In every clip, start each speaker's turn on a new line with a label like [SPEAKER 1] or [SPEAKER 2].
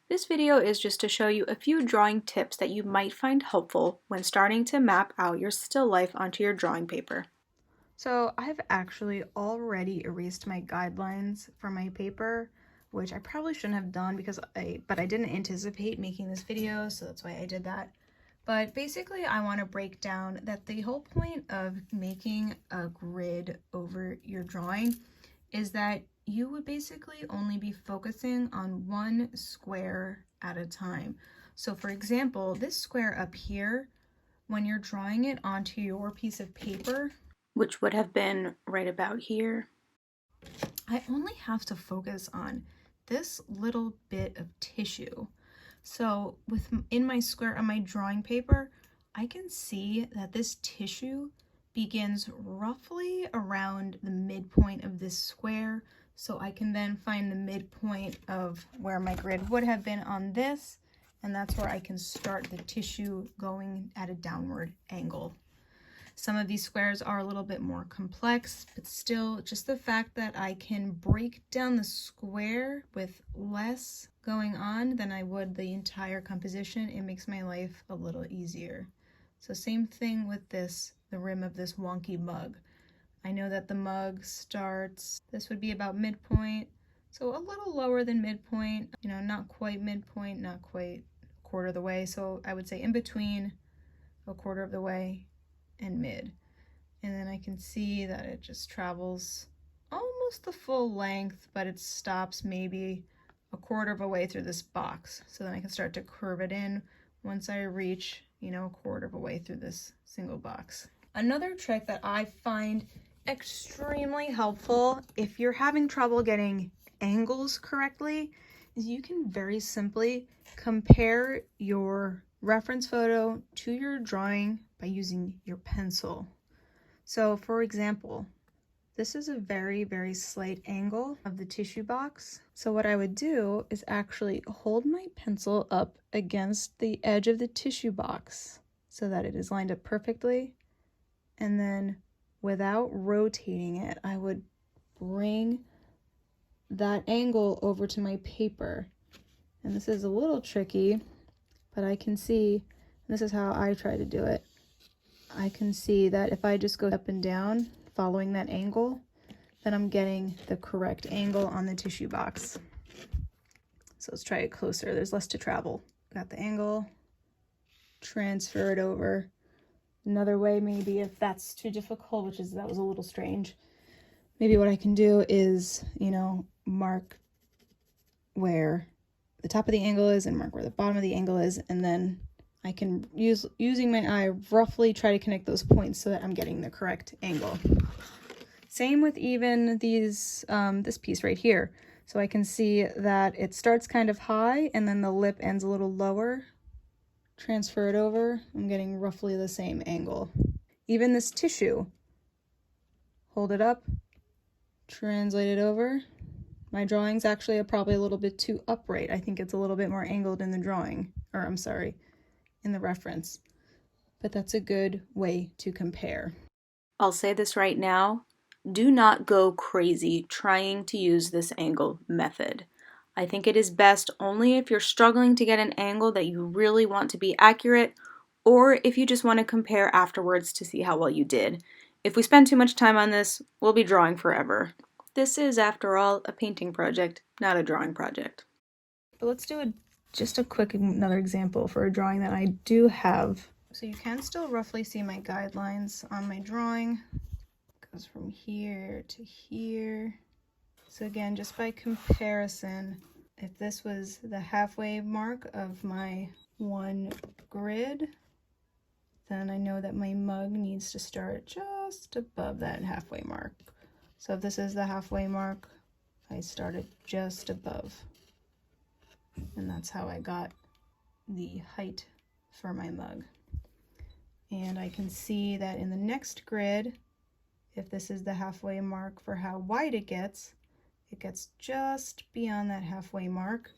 [SPEAKER 1] This video is just to show you a few drawing tips that you might find helpful when starting to map out your still life onto your drawing paper. So I've actually already erased my guidelines for my paper, which I probably shouldn't have done but I didn't anticipate making this video, so that's why I did that. But basically I want to break down that the whole point of making a grid over your drawing is that you would basically only be focusing on one square at a time. So for example, this square up here, when you're drawing it onto your piece of paper, which would have been right about here, I only have to focus on this little bit of tissue. So in my square on my drawing paper, I can see that this tissue begins roughly around the midpoint of this square. So I can then find the midpoint of where my grid would have been on this, and that's where I can start the tissue going at a downward angle. Some of these squares are a little bit more complex, but still just the fact that I can break down the square with less going on than I would the entire composition, it makes my life a little easier. So same thing with this, the rim of this wonky mug. I know that the mug starts, this would be about midpoint, so a little lower than midpoint, you know, not quite midpoint, not quite a quarter of the way. So I would say in between a quarter of the way and mid. And then I can see that it just travels almost the full length, but it stops maybe a quarter of a way through this box. So then I can start to curve it in once I reach, you know, a quarter of a way through this single box. Another trick that I find extremely helpful if you're having trouble getting angles correctly is you can very simply compare your reference photo to your drawing by using your pencil. So for example, this is a very, very slight angle of the tissue box. So what I would do is actually hold my pencil up against the edge of the tissue box so that it is lined up perfectly. And then without rotating it, I would bring that angle over to my paper. And this is a little tricky, but I can see, this is how I try to do it. I can see that if I just go up and down following that angle, then I'm getting the correct angle on the tissue box. So let's try it closer. There's less to travel. Got the angle, transfer it over. Another way, maybe if that's too difficult, that was a little strange, maybe what I can do is, you know, mark where the top of the angle is and mark where the bottom of the angle is, and then I can using my eye roughly try to connect those points so that I'm getting the correct angle. Same with even these this piece right here. So I can see that it starts kind of high and then the lip ends a little lower. Transfer it over, I'm getting roughly the same angle. Even this tissue, hold it up, translate it over. My drawing's actually probably a little bit too upright. I think it's a little bit more angled in the drawing, or I'm sorry, in the reference. But that's a good way to compare. I'll say this right now, do not go crazy trying to use this angle method. I think it is best only if you're struggling to get an angle that you really want to be accurate, or if you just want to compare afterwards to see how well you did. If we spend too much time on this, we'll be drawing forever. This is, after all, a painting project, not a drawing project. But let's do just a quick another example for a drawing that I do have. So you can still roughly see my guidelines on my drawing. It goes from here to here. So again, just by comparison, if this was the halfway mark of my one grid, then I know that my mug needs to start just above that halfway mark. So if this is the halfway mark, I started just above. And that's how I got the height for my mug. And I can see that in the next grid, if this is the halfway mark for how wide it gets just beyond that halfway mark.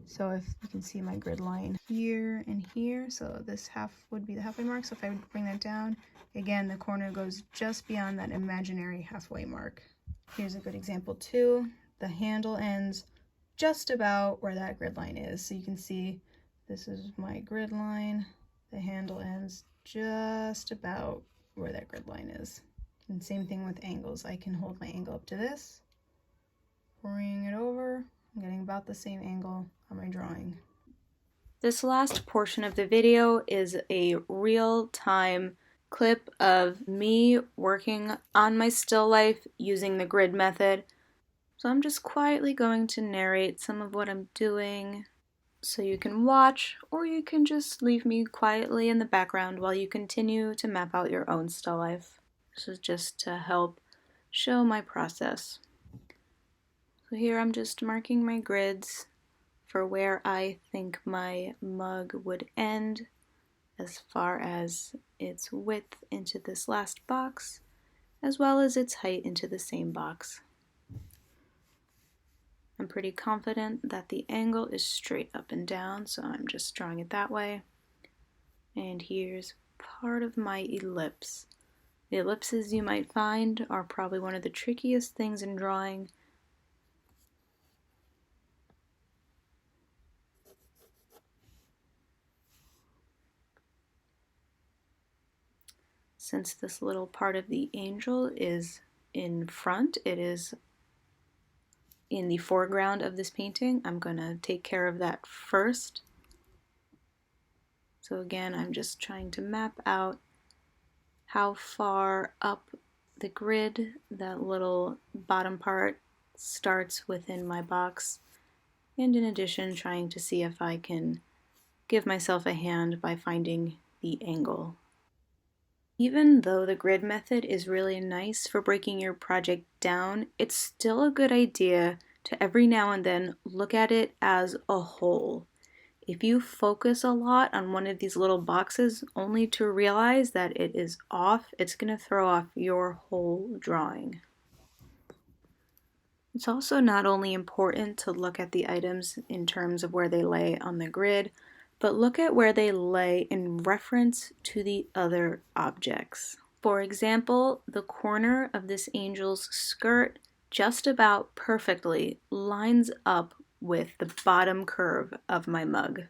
[SPEAKER 1] So if you can see my grid line here and here, so this half would be the halfway mark. So if I would bring that down, again, the corner goes just beyond that imaginary halfway mark. Here's a good example too. The handle ends just about where that grid line is. So you can see this is my grid line. The handle ends just about where that grid line is. And same thing with angles. I can hold my angle up to this, bring it over, I'm getting about the same angle on my drawing. This last portion of the video is a real-time clip of me working on my still life using the grid method. So I'm just quietly going to narrate some of what I'm doing so you can watch, or you can just leave me quietly in the background while you continue to map out your own still life. This is just to help show my process. So here I'm just marking my grids for where I think my mug would end as far as its width into this last box, as well as its height into the same box. I'm pretty confident that the angle is straight up and down, so I'm just drawing it that way. And here's part of my ellipse. The ellipses you might find are probably one of the trickiest things in drawing. Since this little part of the angel is in front, it is in the foreground of this painting, I'm going to take care of that first. So again, I'm just trying to map out how far up the grid that little bottom part starts within my box, and in addition trying to see if I can give myself a hand by finding the angle. Even though the grid method is really nice for breaking your project down, it's still a good idea to every now and then look at it as a whole. If you focus a lot on one of these little boxes only to realize that it is off, it's going to throw off your whole drawing. It's also not only important to look at the items in terms of where they lay on the grid, but look at where they lay in reference to the other objects. For example, the corner of this angel's skirt just about perfectly lines up with the bottom curve of my mug.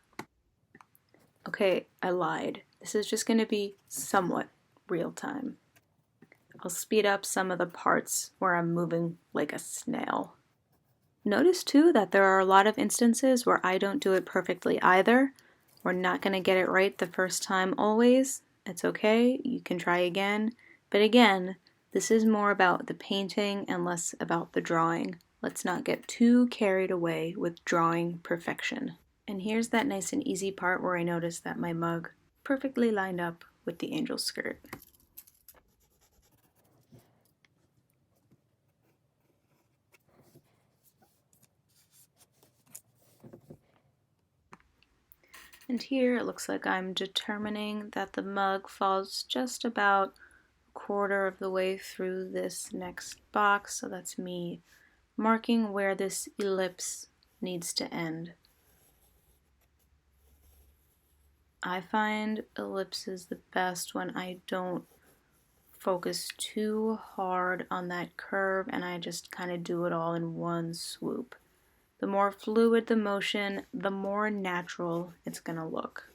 [SPEAKER 1] Okay, I lied. This is just going to be somewhat real time. I'll speed up some of the parts where I'm moving like a snail. Notice too that there are a lot of instances where I don't do it perfectly either. We're not going to get it right the first time always. It's okay, you can try again. But again, this is more about the painting and less about the drawing. Let's not get too carried away with drawing perfection. And here's that nice and easy part where I noticed that my mug perfectly lined up with the angel's skirt. And here it looks like I'm determining that the mug falls just about a quarter of the way through this next box, so that's me marking where this ellipse needs to end. I find ellipses the best when I don't focus too hard on that curve and I just kind of do it all in one swoop. The more fluid the motion, the more natural it's going to look.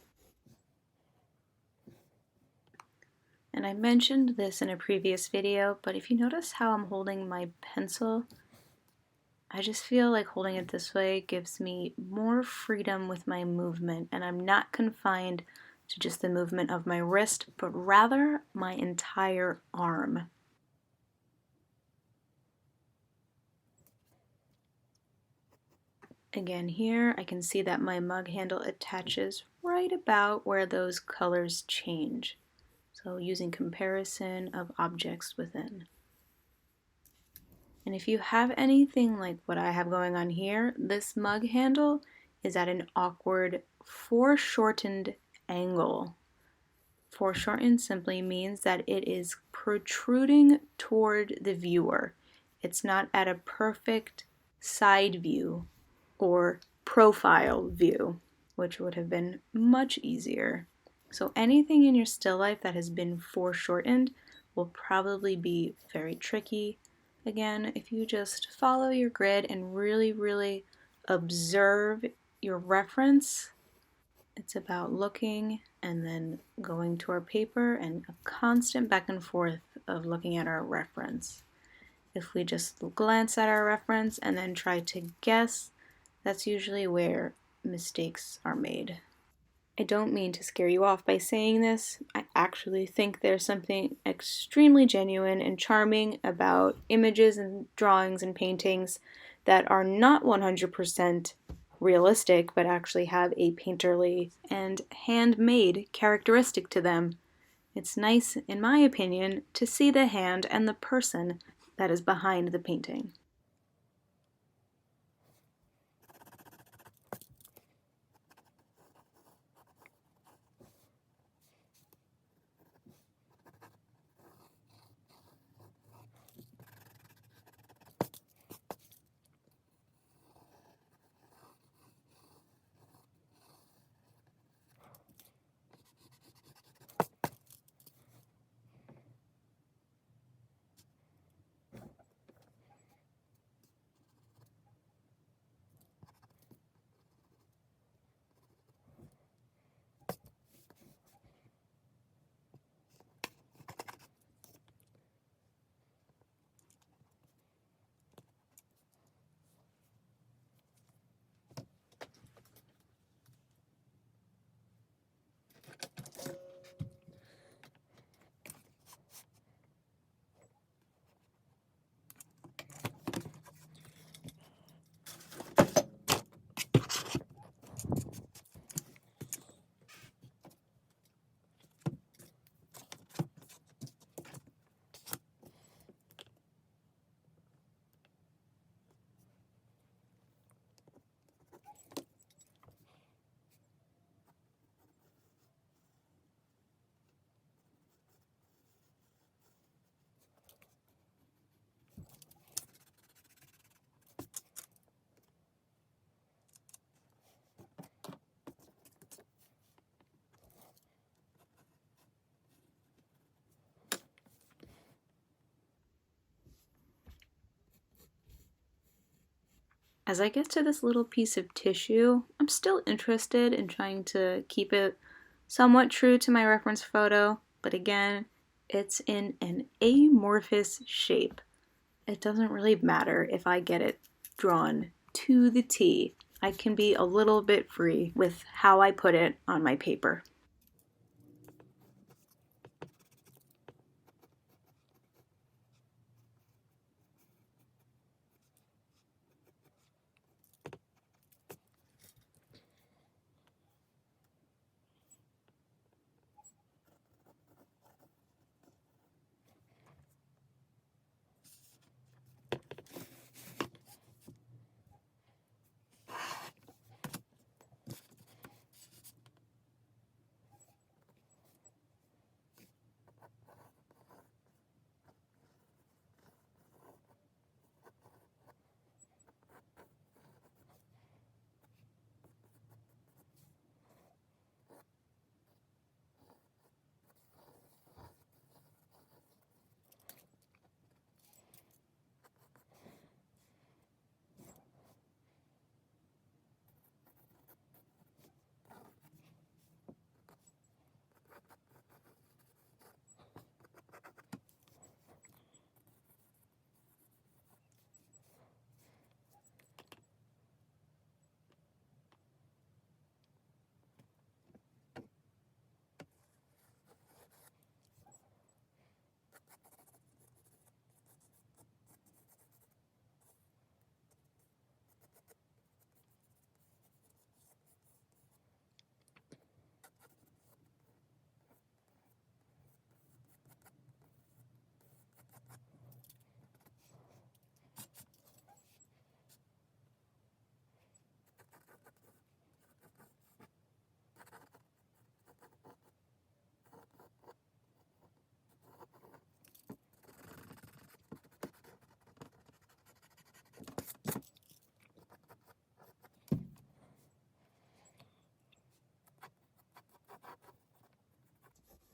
[SPEAKER 1] And I mentioned this in a previous video, but if you notice how I'm holding my pencil, I just feel like holding it this way gives me more freedom with my movement, and I'm not confined to just the movement of my wrist, but rather my entire arm. Again here, I can see that my mug handle attaches right about where those colors change. So using comparison of objects within. And if you have anything like what I have going on here, this mug handle is at an awkward foreshortened angle. Foreshortened simply means that it is protruding toward the viewer. It's not at a perfect side view or profile view, which would have been much easier. So anything in your still life that has been foreshortened will probably be very tricky. Again, if you just follow your grid and really observe your reference. It's about looking and then going to our paper and a constant back and forth of looking at our reference. If we just glance at our reference and then try to guess, that's usually where mistakes are made. I don't mean to scare you off by saying this. I actually think there's something extremely genuine and charming about images and drawings and paintings that are not 100% realistic, but actually have a painterly and handmade characteristic to them. It's nice, in my opinion, to see the hand and the person that is behind the painting. As I get to this little piece of tissue, I'm still interested in trying to keep it somewhat true to my reference photo, but again, it's in an amorphous shape. It doesn't really matter if I get it drawn to the T. I can be a little bit free with how I put it on my paper.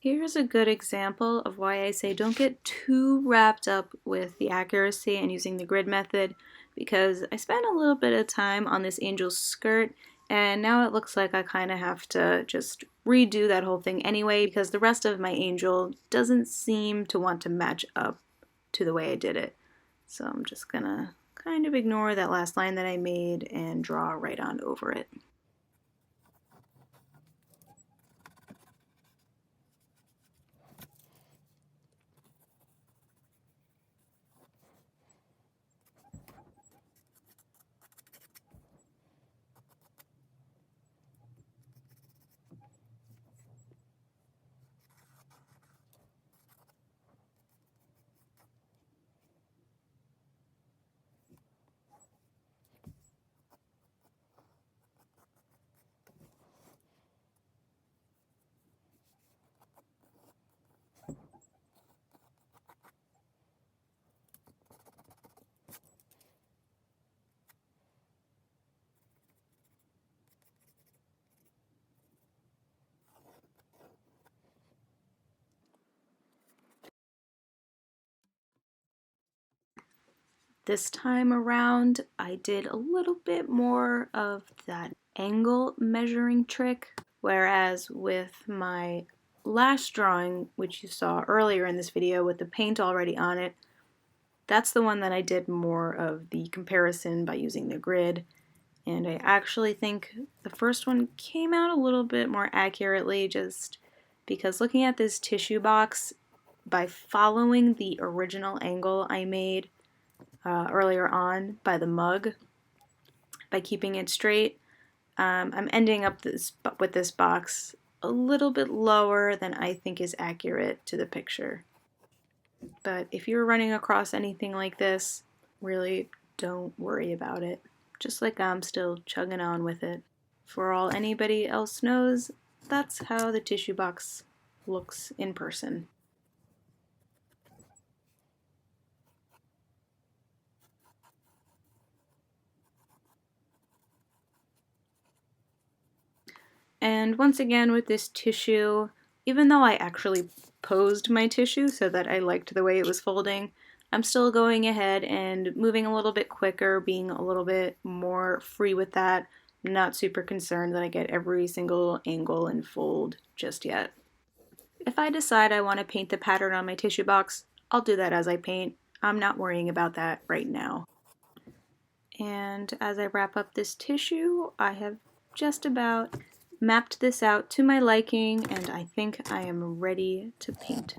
[SPEAKER 1] Here's a good example of why I say don't get too wrapped up with the accuracy and using the grid method, because I spent a little bit of time on this angel's skirt, and now it looks like I kind of have to just redo that whole thing anyway, because the rest of my angel doesn't seem to want to match up to the way I did it. So I'm just gonna kind of ignore that last line that I made and draw right on over it. This time around, I did a little bit more of that angle measuring trick, whereas with my last drawing, which you saw earlier in this video with the paint already on it, that's the one that I did more of the comparison by using the grid. And I actually think the first one came out a little bit more accurately, just because looking at this tissue box, by following the original angle I made earlier on by the mug, by keeping it straight, I'm ending up with this box a little bit lower than I think is accurate to the picture. But if you're running across anything like this, really don't worry about it. Just like I'm still chugging on with it. For all anybody else knows, that's how the tissue box looks in person. And once again with this tissue, even though I actually posed my tissue so that I liked the way it was folding, I'm still going ahead and moving a little bit quicker, being a little bit more free with that. I'm not super concerned that I get every single angle and fold just yet. If I decide I want to paint the pattern on my tissue box, I'll do that as I paint. I'm not worrying about that right now. And as I wrap up this tissue, I have just about mapped this out to my liking, and I think I am ready to paint.